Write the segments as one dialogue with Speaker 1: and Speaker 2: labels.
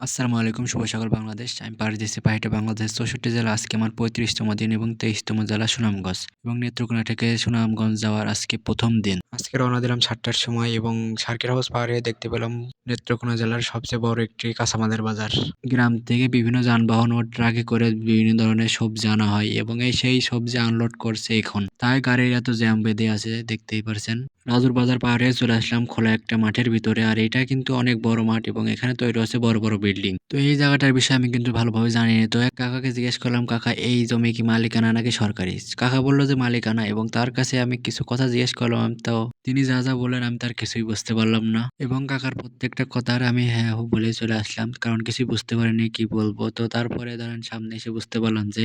Speaker 1: আসসালামু আলাইকুম, শুভ সকাল বাংলাদেশ। আমি পাড়ি দিচ্ছি পাহাড়িটা বাংলাদেশ ৬৪ জেলা। আজকে আমার ৩৫তম দিন এবং ২৩তম জেলা সুনামগঞ্জ এবং নেত্রকোনা থেকে সুনামগঞ্জ যাওয়ার আজকে প্রথম দিন। আজকে রওনা দিলাম ৭টার সময় এবং সার্কিট হাউস পাহাড়ে দেখতে পেলাম নেত্রকোনা জেলার সবচেয়ে বড় একটি কাঁচামালের বাজার। গ্রাম থেকে বিভিন্ন যানবাহন ও ট্রাকে করে বিভিন্ন ধরনের সবজি আনা হয় এবং সেই সবজি আনলোড করছে এখন। তাই গাড়ির এত জ্যাম বেঁধে আছে দেখতেই পারছেন। রাজুর বাজার পাহাড়ে চলে আসলাম খোলা একটা মাঠের ভিতরে, আর এটা কিন্তু অনেক বড় মাঠ এবং এখানে তৈরি হচ্ছে বড় বড় বিল্ডিং। তো এই জায়গাটার বিষয়ে আমি কিন্তু ভালোভাবে জানি না। তো এক কাকাকে জিজ্ঞেস করলাম, কাকা এই জমি কি মালিকানা নাকি সরকারি? কাকা বললো যে মালিকানা এবং তার কাছে আমি কিছু কথা জিজ্ঞেস করলাম, তো তিনি যা যা বললেন আমি তার কিছুই বুঝতে পারলাম না এবং কাকার প্রত্যেকটা কথার আমি হ্যাঁ হু বলে চলে আসলাম, কারণ কিছুই বুঝতে পারিনি কি বলবো। তো তারপরে ধরেন সামনে এসে বুঝতে পারলাম যে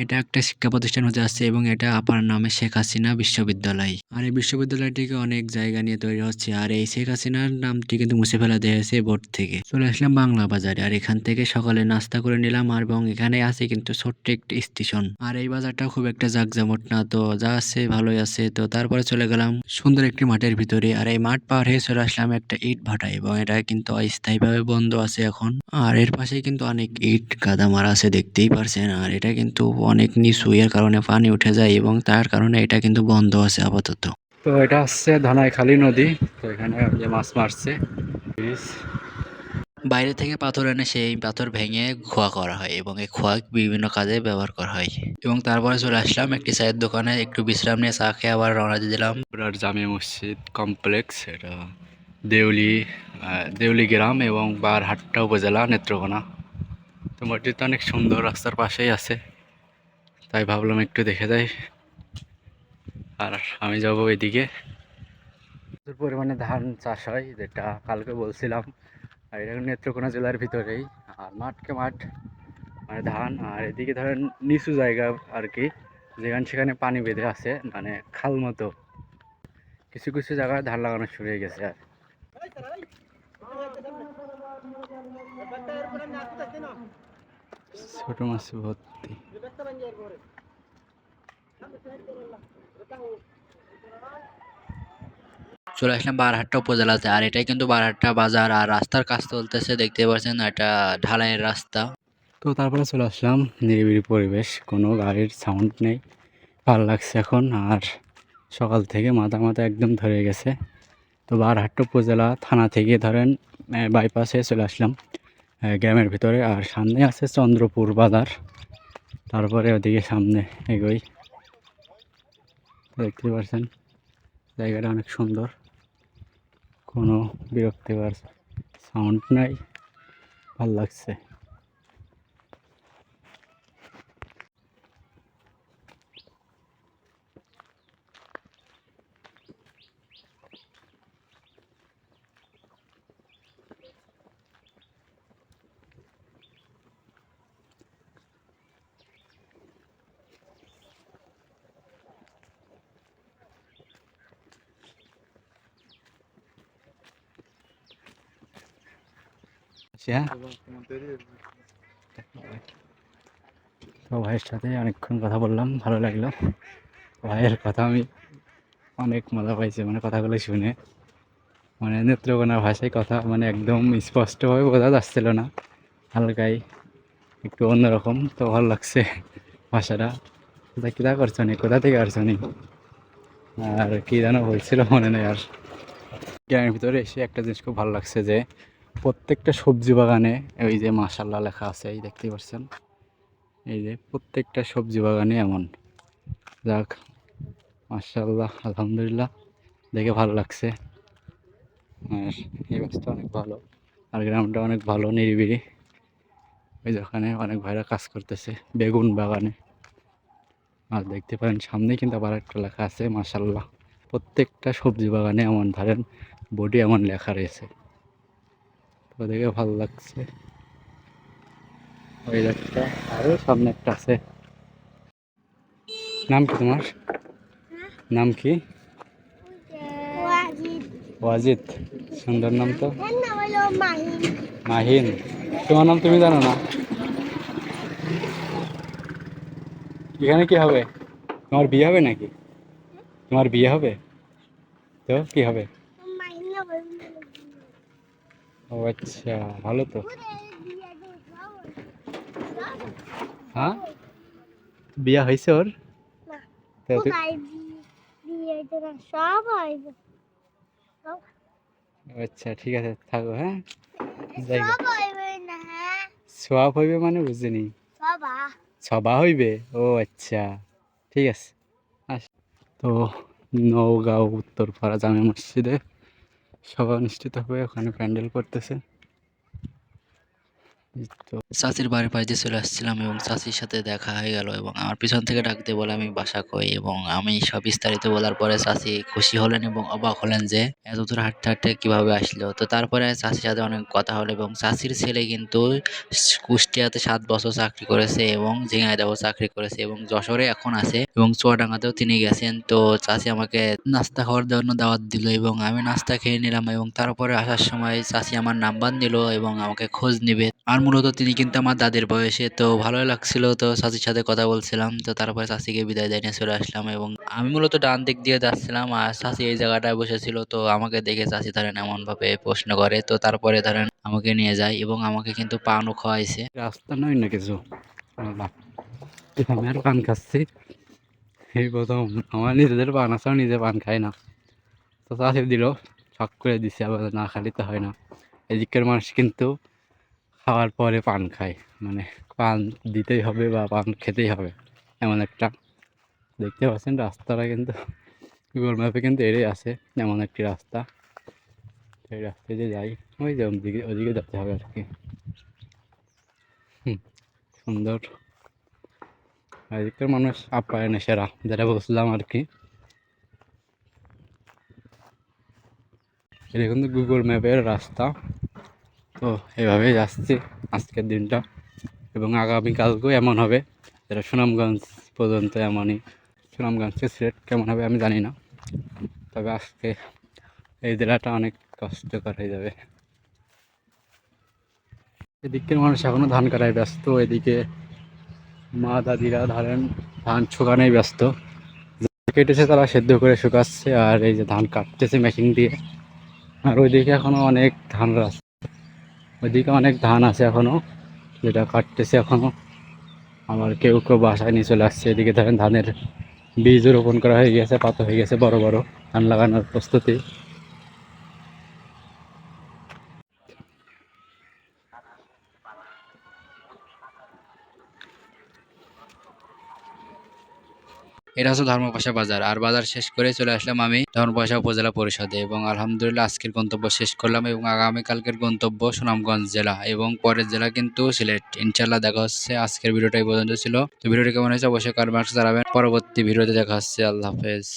Speaker 1: এটা একটা শিক্ষা প্রতিষ্ঠান হতে আসছে এবং এটা আপার নামে শেখ হাসিনা বিশ্ববিদ্যালয়। আর এই বিশ্ববিদ্যালয়টিকে অনেক জায়গা নিয়ে তৈরি হচ্ছে, আর এই শেখ হাসিনার নামটি কিন্তু মুছে ফেলা দিয়েছে বোর্ড থেকে। চলে আসলাম বাংলা বাজারে, আর এখান থেকে সকালে নাস্তা করে নিলাম, আর এবং এখানে আছে কিন্তু ছোট্ট একটি স্টেশন। আর এই বাজারটা খুব একটা জাঁকজমট না, তো যা আছে ভালোই আছে। তো তারপরে চলে গেলাম সুন্দর একটি মাঠের ভিতরে, আর এই মাঠ পার হয়ে চলে আসলাম একটা ইট ভাটা এবং এটা কিন্তু অস্থায়ীভাবে বন্ধ আছে এখন। আর এর পাশে কিন্তু অনেক ইট গাদা মারা আছে দেখতেই পারছেন, আর এটা কিন্তু অনেক নিচু, এর কারণে পানি উঠে যায় এবং তার কারণে এটা কিন্তু বন্ধ আছে আপাতত। তো এটা হচ্ছে ধনাইখালী নদী। তো এখানে যে মাছ মারছে বাইরে থেকে পাথর এনে সেই পাথর ভেঙে খোয়া করা হয় এবং এই খোয়া বিভিন্ন কাজে ব্যবহার করা হয়। এবং তারপরে চলে আসলাম একটি চায়ের দোকানে, একটু বিশ্রাম নিয়ে চা খেয়ে আবার রওনা দিয়ে দিলাম। বিরাট জামে মসজিদ কমপ্লেক্স, এটা দেউলি দেউলি গ্রাম এবং বারহাট্টা উপজেলা নেত্রকোনা। তো মসজিদটা অনেক সুন্দর, রাস্তার পাশেই আছে, তাই ভাবলাম একটু দেখে যাই। আর আমি যাবো এদিকে। প্রচুর পরিমাণে ধান চাষ হয়, যেটা কালকে বলছিলাম। আর এটা নেত্রকোনা জেলার ভিতরেই, আর মাঠকে মাঠ মানে ধান। আর এদিকে ধরেন নিচু জায়গা আর কি, যেখানে সেখানে পানি বেঁধে আছে, মানে খাল মতো। কিছু কিছু জায়গায় ধান লাগানো শুরু হয়ে গেছে। আর ছোট মাছ ভর্তি। চলে আসলাম বারহাট্টা উপজেলাতে, আর এটাই কিন্তু বারহাট্টা বাজার। আর রাস্তার কাজ চলতেছে দেখতে পাচ্ছেন, এটা ঢালাইয়ের রাস্তা। তো তারপরে চলে আসলাম নিরিবিলি পরিবেশ, কোনো গাড়ির সাউন্ড নেই, ভালো লাগছে এখন। আর সকাল থেকে মাথা মাথা একদম ধরে গেছে। তো বারহাট্টা উপজেলা থানা থেকে ধরেন বাইপাসে চলে আসলাম গ্রামের ভিতরে, আর সামনে আছে চন্দ্রপুর বাজার। তারপরে ওদিকে সামনে এগোই, দেখতে পাচ্ছেন জায়গাটা অনেক সুন্দর, কোনো বিরক্তিকর সাউন্ড নাই, ভাল লাগছে। হ্যাঁ, তো ভাইয়ের সাথে অনেকক্ষণ কথা বললাম, ভালো লাগলো। ভাইয়ের কথা আমি অনেক মজা পাইছি, মানে কথাগুলো শুনে, মানে নেত্রকোনার ভাষায় কথা, মানে একদম স্পষ্টভাবে বোঝা যাচ্ছিল না, হালকাই একটু অন্যরকম। তো ভালো লাগছে ভাষাটা। কিতা করছো নি, কোথা থেকে আসছো নি, আর কি যেন বলছিল মনে নেই। আর গ্রামের ভিতরে এসে একটা জিনিস খুব ভালো লাগছে, যে প্রত্যেকটা সবজি বাগানে ওই যে মাশাআল্লাহ লেখা আছে, এই দেখতে পাচ্ছেন, এই যে প্রত্যেকটা সবজি বাগানে এমন। যাক, মাশাআল্লাহ, আলহামদুলিল্লাহ, দেখে ভালো লাগছে। আর এই গাছটা অনেক ভালো, আর গ্রামটা অনেক ভালো, নিরিবিলি। ওই যেখানে অনেক ভাইরা কাজ করতেছে বেগুন বাগানে। আর দেখতে পারেন সামনে কিন্তু আবার একটা লেখা আছে মাশাআল্লাহ। প্রত্যেকটা সবজি বাগানে এমন ধরেন বডি এমন লেখা রয়েছে, তো দেখে ভালো লাগছে। ওই একটা, আরও সামনে একটা আছে। নাম কি তোমার? নাম কি? ওয়াজিদ, সুন্দর নাম তো। মাহিন, তোমার নাম তুমি জানো না? এখানে কি হবে? তোমার বিয়ে হবে নাকি? তোমার বিয়ে হবে? তো কি হবে? ও আচ্ছা, ভালো তো। হ্যাঁ, বিয়া হয়েছে ওর? তা তুই- আচ্ছা ঠিক আছে, থাকো। হ্যাঁ, যাই গো। সোয়াব হইবে মানে বুঝিনি। সবা হইবে, ও আচ্ছা, ঠিক আছে। আস। তো নওগাঁও উত্তরপাড়া জামে মসজিদে সভা অনুষ্ঠিত হবে, ওখানে প্যান্ডেল করতেছে। তো চাচির বাড়ির পাশে চলে আসছিলাম এবং চাচির সাথে দেখা হয়ে গেল এবং আমার পিছন থেকে ডাক দিয়ে বলে আমি বাসা কই, এবং আমি সব বিস্তারিত বলার পরে চাচি খুশি হলেন এবং অবাক হলেন যে এত দূর হাঁটতে হাঁটতে কিভাবে আসলো। তো তারপরে চাচির সাথে অনেক কথা হলো এবং চাচির ছেলে কিন্তু কুষ্টিয়াতে 7 বছর চাকরি করেছে এবং ঝিনাইদহেও চাকরি করেছে এবং যশোরে এখন আছে এবং চুয়াডাঙ্গাতেও তিনি গেছেন। তো চাচি আমাকে নাস্তা খাওয়ার জন্য দাওয়াত দিল এবং আমি নাস্তা খেয়ে নিলাম এবং তারপরে আসার সময় চাচি আমার নাম্বার নিল এবং আমাকে খোঁজ নিবে। আর মূলত তিনি কিন্তু আমার দাদির বয়সে, তো ভালোই লাগছিল। তো চাচির সাথে কথা বলছিলাম, তো তারপরে চাচিকে বিদায় জানিয়ে চলে আসলাম এবং আমি মূলত ডান দিক দিয়ে যাচ্ছিলাম আর চাচি এই জায়গাটায় বসেছিল। তো আমাকে দেখে চাচি ধরেন এমন ভাবে প্রশ্ন করে, তো তারপরে ধরেন আমাকে নিয়ে যায় এবং আমাকে কিন্তু পানও খাওয়াইছে। রাস্তা নয় না কিছু, আমি আর পান খাচ্ছি এই প্রথম। আমার নিজেদের পান আছে, নিজে পান খাই না, তো চাষি দিল, শখ করে দিছে, আবার না খালি তো হয় না। এদিকের মানুষ কিন্তু খাওয়ার পরে পান খায়, মানে পান দিতেই হবে বা পান খেতেই হবে, এমন একটা। দেখতে পাচ্ছেন রাস্তাটা কিন্তু গুগল ম্যাপে কিন্তু এটাই আছে, এমন একটি রাস্তা। এই রাস্তায় যে যাই, ওই যে ওদিকে ওদিকে যেতে হবে আর কি। সুন্দর। এদিকের মানুষ আপ্যায়নে সেরা, যেটা বলছিলাম আর কি। এটা কিন্তু গুগল ম্যাপের রাস্তা। তো এভাবেই যাচ্ছি আজকের দিনটা, এবং আগামীকালকেও এমন হবে, যেটা সুনামগঞ্জ পর্যন্ত এমনই। সুনামগঞ্জ থেকে সিলেট কেমন হবে আমি জানি না, তবে আজকে এই জেলাটা অনেক কষ্টকর হয়ে যাবে। এদিকের মানুষ এখনো ধান কাটায় ব্যস্ত, এদিকে মা দাদিরা ধরেন ধান শুকানোয় ব্যস্ত। কেটেছে তারা সেদ্ধ করে শুকাচ্ছে, আর এই যে ধান কাটতেছে মেশিন দিয়ে। আর ওইদিকে এখনো অনেক ধান আছে, ওইদিকে অনেক ধান আছে এখনো, যেটা কাটতেছে এখনো। আবার কেউ কেউ বাসায় নিয়ে চলে আসছে। এদিকে ধরেন ধানের বীজ রোপণ করা হয়ে গেছে, পাতা হয়ে গেছে বড় বড়, ধান লাগানোর প্রস্তুতি। এটা হচ্ছে ধর্মপাশা বাজার, আর বাজার শেষ করে চলে আসলাম আমি ধর্মপাশা উপজেলা পরিষদে এবং আলহামদুলিল্লাহ আজকের গন্তব্য শেষ করলাম এবং আগামীকালকের গন্তব্য সুনামগঞ্জ জেলা এবং পরের জেলা কিন্তু সিলেট। ইনশাল্লাহ দেখা হচ্ছে। আজকের ভিডিওটা এই পর্যন্ত ছিল। তো ভিডিওটা কেমন হয়েছে অবশ্যই কমেন্ট বক্সে জানাবেন। পরবর্তী ভিডিওতে দেখা হচ্ছে। আল্লাহ হাফেজ।